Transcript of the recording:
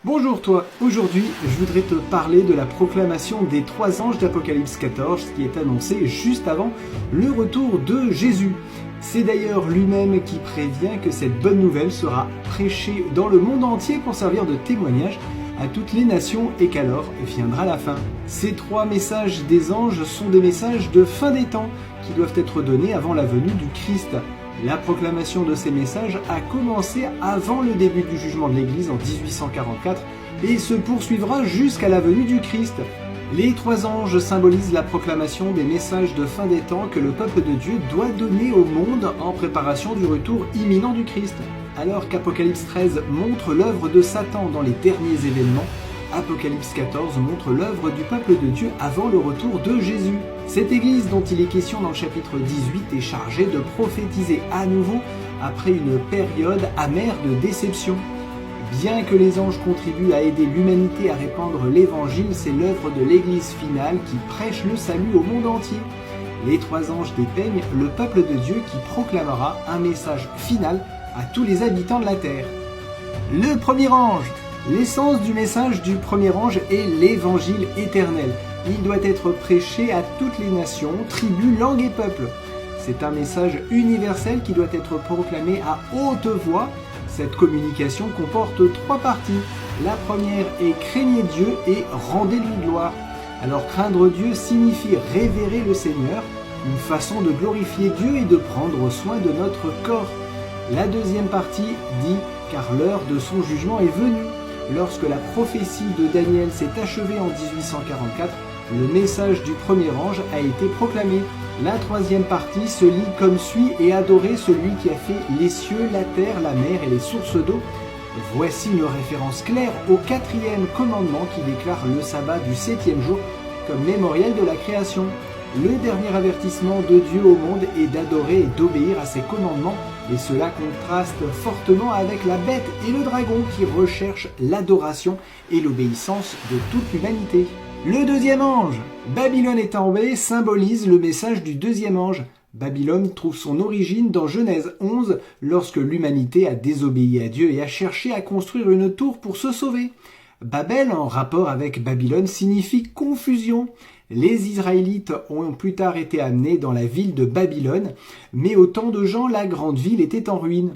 Bonjour toi, aujourd'hui je voudrais te parler de la proclamation des 3 anges d'Apocalypse 14 qui est annoncée juste avant le retour de Jésus. C'est d'ailleurs lui-même qui prévient que cette bonne nouvelle sera prêchée dans le monde entier pour servir de témoignage à toutes les nations et qu'alors viendra la fin. Ces 3 messages des anges sont des messages de fin des temps qui doivent être donnés avant la venue du Christ. La proclamation de ces messages a commencé avant le début du jugement de l'Église en 1844 et se poursuivra jusqu'à la venue du Christ. Les 3 anges symbolisent la proclamation des messages de fin des temps que le peuple de Dieu doit donner au monde en préparation du retour imminent du Christ. Alors qu'Apocalypse 13 montre l'œuvre de Satan dans les derniers événements, Apocalypse 14 montre l'œuvre du peuple de Dieu avant le retour de Jésus. Cette église dont il est question dans le chapitre 18 est chargée de prophétiser à nouveau après une période amère de déception. Bien que les anges contribuent à aider l'humanité à répandre l'évangile, c'est l'œuvre de l'église finale qui prêche le salut au monde entier. Les 3 anges dépeignent le peuple de Dieu qui proclamera un message final à tous les habitants de la terre. Le premier ange. L'essence du message du premier ange est l'évangile éternel. Il doit être prêché à toutes les nations, tribus, langues et peuples. C'est un message universel qui doit être proclamé à haute voix. Cette communication comporte 3 parties. La première est craignez Dieu et rendez-lui gloire. Alors craindre Dieu signifie révérer le Seigneur, une façon de glorifier Dieu et de prendre soin de notre corps. La deuxième partie dit car l'heure de son jugement est venue. Lorsque la prophétie de Daniel s'est achevée en 1844, le message du premier ange a été proclamé. La troisième partie se lit comme suit et adorez celui qui a fait les cieux, la terre, la mer et les sources d'eau. Voici une référence claire au 4e commandement qui déclare le sabbat du 7e jour comme mémorial de la création. Le dernier avertissement de Dieu au monde est d'adorer et d'obéir à ses commandements, et cela contraste fortement avec la bête et le dragon qui recherchent l'adoration et l'obéissance de toute l'humanité. Le deuxième ange. Babylone est tombée symbolise le message du deuxième ange. Babylone trouve son origine dans Genèse 11 lorsque l'humanité a désobéi à Dieu et a cherché à construire une tour pour se sauver. Babel, en rapport avec Babylone, signifie confusion. Les Israélites ont plus tard été amenés dans la ville de Babylone, mais au temps de Jean, la grande ville était en ruine.